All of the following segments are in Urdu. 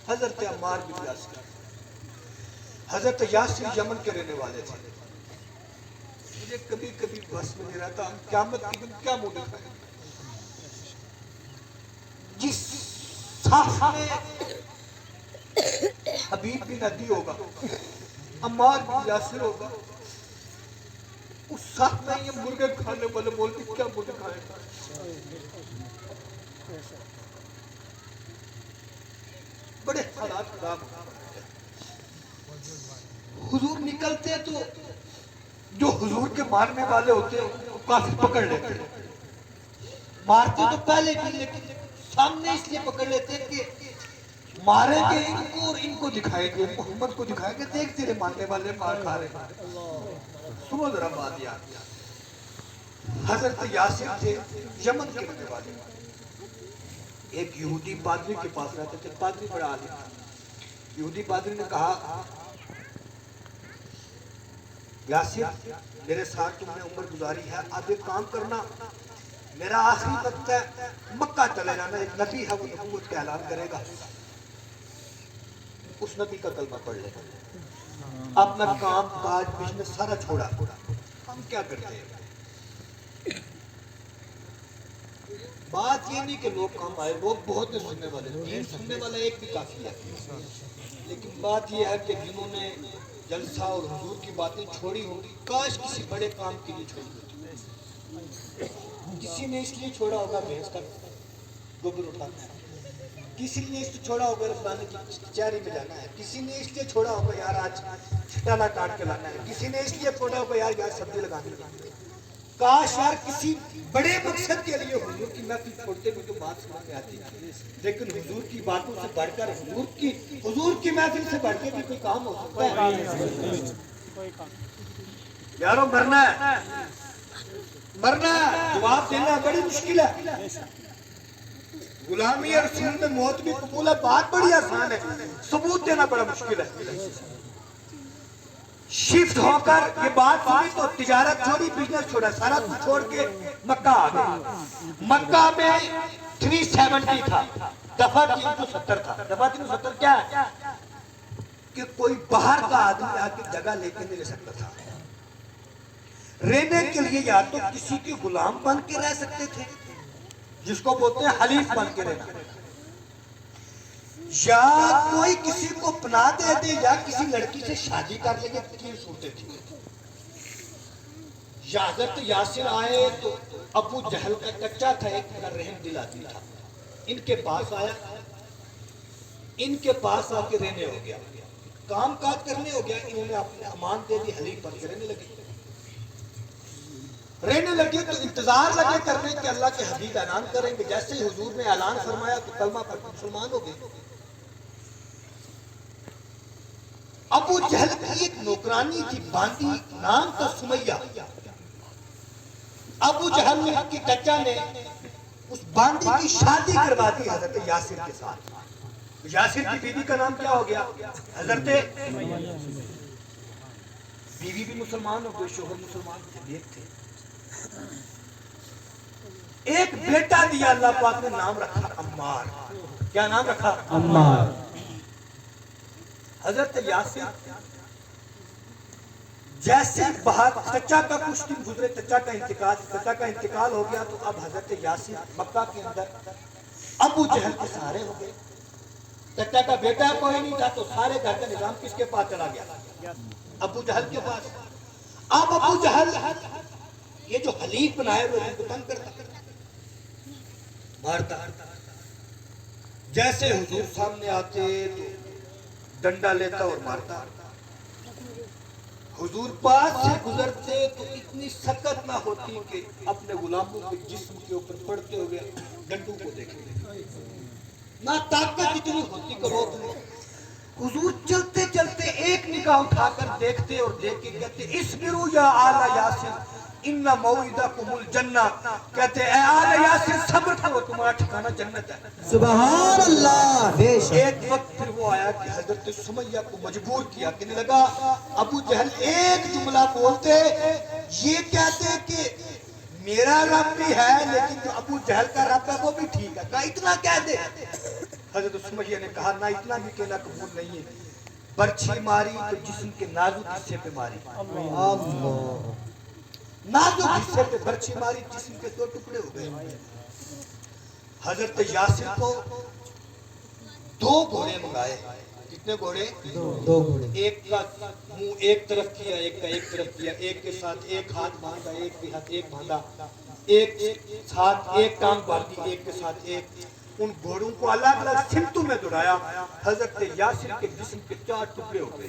حضرت عمار بن یاسر، حضرت یاسر یمن کے رہنے والے تھے. مجھے کبھی کبھی بس میں نہیں رہتا ہم قیامت کے دن کیا منہ دکھائیں. جس صاف میں حبیب بن عدی ہوگا، عمار بن یاسر ہوگا، اس ساتھ میں یہ مرغے کھانے والے بول کے کیا منہ دکھائیں گا. بڑے حالات خراب ہوتے. حضور نکلتے تو جو حضور کے مارنے والے ہوتے ہیں کافی پکڑ لیتے ہیں. مارتے تو پہلے بھی لیکن سامنے اس لیے پکڑ لیتے ہیں کہ ماریں گے ان کو اور ان کو دکھائیں گے، محمد کو دکھائیں گے دیکھ تیرے مارنے والے مار کھا رہے ہیں. سنو ذرا بات یاد. حضرت یاسر تھے یمن کے رہنے والے. ایک یہودی پادری کے پاس رہتے تھے. پادری بڑا عالم تھا. یہودی پادری نے کہا یاسر میرے ساتھ تم نے عمر گزاری ہے، اب ایک کام کرنا، میرا آخری وقت ہے، مکہ چلے جانا. ایک نبی ہے وہ نبوت کا اعلان کرے گا، اس نبی کا کلمہ پڑھ لے. اپنا کام کاج بزنس سارا چھوڑا. ہم کیا کرتے ہیں؟ بات یہ نہیں کہ لوگ کام آئے، لوگ بہت ہیں سننے والے، دین سننے والا ایک بھی کافی ہے. لیکن بات یہ ہے کہ جنہوں نے جلسہ اور حضور کی باتیں چھوڑی ہوگی، کاش کسی بڑے کام کے لیے چھوڑی ہوتی. کسی نے اس لیے چھوڑا ہوگا بھینس کا گوبر اٹھانا ہے، کسی نے اس لیے چھوڑا ہوگا رفلانے کی کچہری میں جانا ہے، کسی نے اس لیے چھوڑا ہوگا یار آج چھٹانا کاٹ کے لانا ہے، کسی نے اس لیے چھوڑا ہوگا یار سبزی لگانے لگانا ہے. کاش یار کسی بڑے مقصد کے لیے حضور کی محفل چھوڑتے بھی تو بات سمجھ میں آتی ہے. لیکن حضور کی باتوں سے بڑھ کر حضور کی محفل سے بڑھ کے بھی کوئی کام ہو سکتا ہے؟ یارو مرنا ہے، مرنا ہے، جواب دینا بڑی مشکل ہے. غلامی رسول میں موت بھی قبول ہے، بات بڑی آسان ہے، ثبوت دینا بڑا مشکل ہے. شفٹ ہو کر یہ بات سنی تو تجارت چھوڑی، بزنس چھوڑا، سارا کچھ چھوڑ کے مکہ آ گئے. مکہ میں 370 تھا، دفعہ 370 تھا. دفعہ 370 کیا ہے؟ کہ کوئی باہر کا آدمی آ کے جگہ لے کے نہیں رہ سکتا تھا. رہنے کے لیے یا تو کسی کے غلام بن کے رہ سکتے تھے جس کو بولتے ہیں حلیف بن کے رہنا، یا کوئی کسی کو پناہ دے دے یا کسی لڑکی سے شادی کر لے گے. 3 صورتیں تھیں. یا حضرت یاسر آئے تو ابو جہل کا چچا تھا، ایک بڑا رحم دل آدمی تھا، ان کے پاس آیا، ان کے پاس آ کے رہنے ہو گیا، کام کاج کرنے ہو گیا. انہوں نے اپنے امان دے دی، حلیف بن کے رہنے لگے تو انتظار لگے کرنے کہ اللہ کے حبیب اعلان کریں گے. جیسے ہی حضور نے اعلان فرمایا تو کلمہ پڑھ کے مسلمان ہو گئے. ابو جہل کی ایک نوکرانی تھی باندی، نام تھا سمیہ. ابو جہل کے چچا نے اس باندی کی شادی کروا دی حضرت یاسر کے ساتھ. یاسر کی بیوی کا نام کیا ہو گیا؟ حضرت. بیوی بھی مسلمان ہو گئی، شوہر مسلمان تھے، نیک تھے. ایک بیٹا دیا اللہ پاک نے، نام رکھا عمار. کیا نام رکھا؟ عمار. حضرت یاسر جیسے باہر چچا کا کچھ دن گزرے، چچا کا انتقال ہو گیا تو اب حضرت یاسر مکہ کے اندر ابو جہل کے سہارے ہو گئے. چچا کا بیٹا کوئی نہیں تھا تو سارے گھر کا نظام کس کے پاس چلا گیا؟ ابو جہل کے پاس. اب ابو جہل یہ جو حلیف بنائے ہوئے ان کو تنگ کرتا، مارتا. جیسے حضور سامنے آتے تو ڈنڈا لیتا اور مارتا. حضور پاس سے گزرتے تو اتنی سکت نہ ہوتی کہ اپنے غلاموں کے جسم کے اوپر پڑتے ہوئے ڈنڈوں کو دیکھتے، نہ طاقت اتنی ہوتی کہ روک لے. حضور چلتے چلتے ایک نگاہ اٹھا کر دیکھتے اور دیکھ کے کہتے اصبروا یا آل یاسر ان موعدکم الجنہ. کہتے اے آل یاسر صبر کرو، تمہارا ٹھکانہ جنت ہے. سبحان اللہ. ایک وقت پھر وہ آیا کہ حضرت سمیہ کو مجبور کیا. کہنے لگا ابو جہل ایک جملہ بولتے، یہ کہتے کہ میرا رب بھی ہے لیکن جو ابو جہل کا رب ہے وہ بھی ٹھیک ہے. کہا اتنا کہہ دے. حضرت سمیہ نے کہا نہ اتنا بھی کہنا قبول نہیں ہے، برچھی ماری تو جسم کے نازک حصے پہ ماری، نازک حصے پہ برچھی ماری، جسم کے 2 ٹکڑے ہو گئے۔ حضرت یاسر کو 2 گھوڑے منگائے۔ کتنے گھوڑے؟ 2 گھوڑے۔ ایک کا منہ ایک طرف کیا، ایک کا ایک طرف کیا، ایک کے ساتھ ایک ہاتھ باندھا، ایک کے ہاتھ ایک باندھا، ایک ساتھ ایک ٹانگ باندھی، ایک کے ساتھ ایک۔ ان گھوڑوں کو الگ الگ سمتوں میں دوڑایا۔ حضرت یاسر کے جسم کے 4 ٹکڑے ہو گئے۔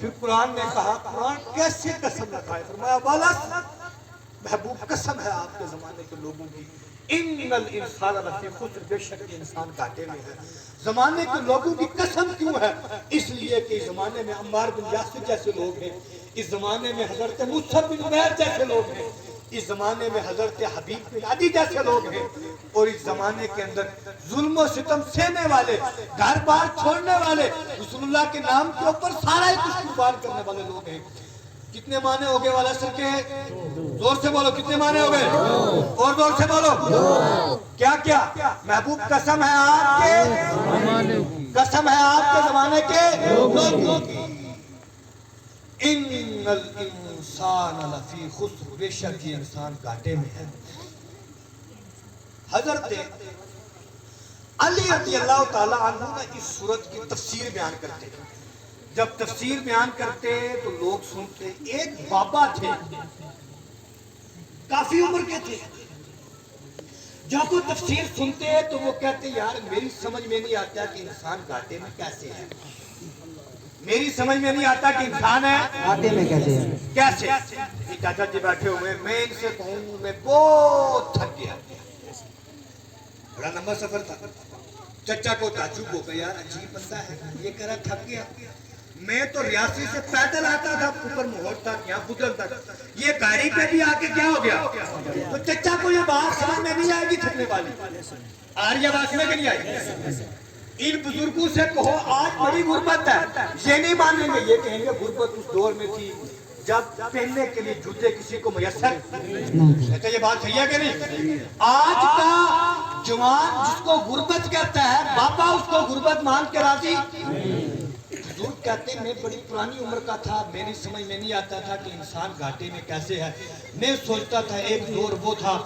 پھر قرآن نے کہا، قرآن کیسے قسم رکھا ہے؟ فرمایا والس، محبوب قسم ہے آپ کے زمانے کے لوگوں کی، ان الانسان لفی خسر، بے شک انسان گھاٹے میں ہے۔ زمانے کے لوگوں کی قسم کیوں ہے؟ اس لیے کہ اس زمانے میں عمار بن یاسر جیسے لوگ ہیں، اس زمانے میں حضرت مصعب بن عمیر جیسے لوگ ہیں، اس زمانے میں حضرت حبیب بن عدی جیسے لوگ ہیں، اور اس زمانے کے اندر ظلم و ستم سہنے والے، گھر بار چھوڑنے والے، رسول اللہ کے نام کے اوپر سارا ہی کچھ قربان کرنے والے لوگ ہیں۔ کتنے معنی ہو گئے والا سر کے؟ زور سے بولو، کتنے معنی ہو گئے؟ اور زور سے بولو۔ کیا کیا؟ محبوب قسم ہے آپ کے، قسم ہے آپ کے زمانے کے لوگوں کی، ان الانسان لفی خسر، بے شک یہ انسان گھاٹے میں ہے۔ حضرت علی رضی اللہ تعالی عنہ نے اس سورت کی تفسیر بیان کرتے ہیں۔ جب تفسیر بیان کرتے تو لوگ سنتے، ایک بابا تھے، کافی عمر کے تھے، جب وہ تفسیر سنتے تو وہ کہتے یار میری سمجھ میں نہیں آتا کہ انسان گھاٹے میں کیسے ہے، میری سمجھ میں نہیں آتا کہ انسان ہے گھاٹے میں کیسے ہے، کیسے؟ یہ چاچا جی بیٹھے ہوئے، میں ان سے کہوں میں بہت تھک گیا، بڑا لمبا سفر تھا۔ چچا کو تعجب ہو گیا، یار عجیب بندہ ہے، یہ کہہ رہا تھک گیا، میں تو ریاسی سے پیدل آتا تھا، اوپر مہور تک، یہاں بدل تک، یہ گاڑی پہ بھی آ کے کیا ہو گیا؟ تو چچا کو یہ بات سمجھ میں نہیں آئے گی تھکنے والی، آ رہی بات میں کہ نہیں آئی؟ ان بزرگوں سے کہو آج بڑی غربت ہے، یہ نہیں مانیں گے، یہ کہیں گے غربت اس دور میں تھی جب پہننے کے لیے جوتے کسی کو میسر نہیں، یہ بات صحیح ہے کہ نہیں؟ آج کا جوان جس کو غربت کہتا ہے، بابا اس کو غربت مان کے راضی۔ حضور کہتے ہیں میں بڑی پرانی عمر کا تھا، میری سمجھ میں نہیں آتا تھا کہ انسان گھاٹے میں کیسے ہے۔ میں سوچتا تھا ایک دور وہ تھا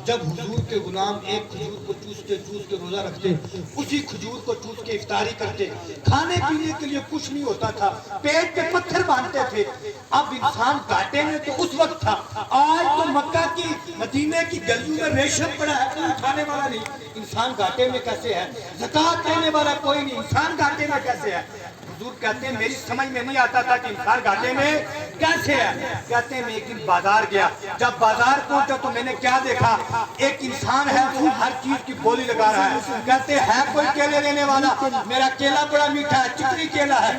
جب حضور کے غلام ایک کھجور کو چوس کے روزہ رکھتے، اسی کھجور کو چوس کے افطاری کرتے، کھانے پینے کے لیے کچھ نہیں ہوتا تھا، پیٹ پہ پتھر باندھتے تھے۔ اب انسان گھاٹے میں تو اس وقت تھا، آج تو مکہ کی مدینے کی گلیوں میں ریشم پڑا ہے، کوئی اٹھانے والا نہیں، انسان گھاٹے میں کیسے ہے؟ زکوٰۃ دینے والا کوئی نہیں، انسان گھاٹے میں کیسے ہے؟ حضور کہتے ہیں میری سمجھ میں نہیں آتا تھا کہ انسان گھاٹے میں کیسے ہے۔ کہتے ہیں میں ایک دن بازار گیا، جب بازار پہنچا تو میں نے کیا دیکھا، ایک انسان ہے وہ ہر چیز کی بولی لگا رہا ہے۔ کہتے ہیں کوئی کیلے دینے والا، میرا کیلا بڑا میٹھا ہے، چکنی کیلا ہے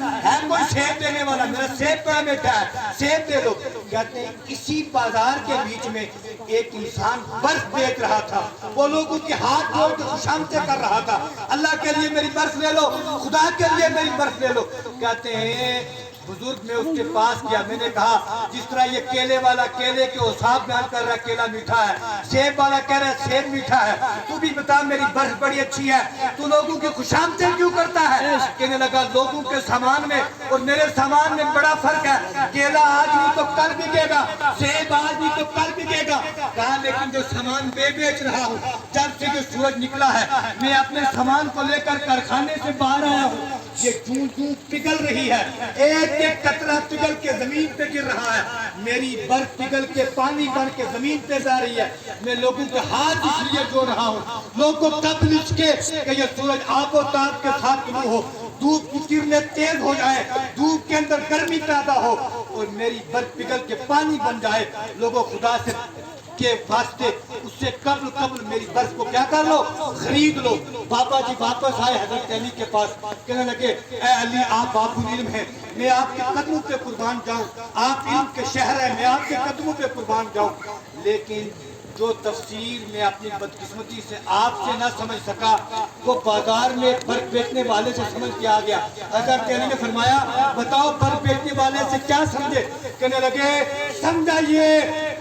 کوئی سیب دینے والا، میرا سیب بڑا میٹھا ہے، سیب دے دو۔ کہتے ہیں اسی بازار کے بیچ میں ایک انسان برف بیچ رہا تھا، وہ لوگوں کے ہاتھ جوڑ کے خوشامدیں کر رہا تھا، اللہ کے لیے میری برف لے لو، خدا کے لیے میری برف لے لو۔ کہتے ہیں بزرگ میں اس کے پاس گیا، میں نے کہا جس طرح یہ کیلے والا کیلے کے اوصاف بیان کر رہا ہے کیلا میٹھا ہے، سیب والا کہہ رہا ہے سیب میٹھا ہے، تو بھی بتا میری برف بڑی اچھی ہے، تو لوگوں کی خوشامدیں کیوں کرتا ہے؟ کہنے لگا لوگوں کے سامان میں اور میرے سامان میں بڑا فرق ہے، کیلا آج نہیں تو کل بکے گا، سیب آج نہیں تو کل بکے گا۔ کہا لیکن جو سامان بیچ رہا ہوں، جب سے یہ سورج نکلا ہے میں اپنے سامان کو لے کر کارخانے سے باہر آیا ہوں، یہ جوں جوں پگھل رہی ہے، ایک ایک قطرہ پگھل کے زمین پہ گر رہا ہے، میری برف پگھل کے پانی بن کے زمین پہ جا رہی ہے، میں لوگوں کے ہاتھ اس لیے جوڑ رہا ہوں، لوگوں تب لچ کے کہ یہ سورج آب و تاب کے ساتھ طلوع ہو، دھوپ کی کرنیں تیز ہو جائے، دھوپ کے اندر گرمی پیدا ہو اور میری برف پگھل کے پانی بن جائے، لوگوں خدا سے کے واسطے اس سے قبل میری برف کو کیا کر لو، خرید لو۔ بابا جی واپس آئے حضرت علی کے پاس، کہنے لگے اے علی آپ بابو علم ہیں، میں آپ کے قدموں پہ قربان جاؤں، آپ علم کے شہر ہیں، میں آپ کے قدموں پہ قربان جاؤں، لیکن جو تفسیر میں اپنی بدقسمتی سے آپ سے نہ سمجھ سکا وہ بازار میں برف بیچنے والے سے سمجھ کے آ گیا۔ حضرت علی نے فرمایا بتاؤ برف بیچنے والے سے کیا سمجھے؟ کہنے لگے سمجھا یہ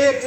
1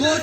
2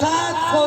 700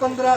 15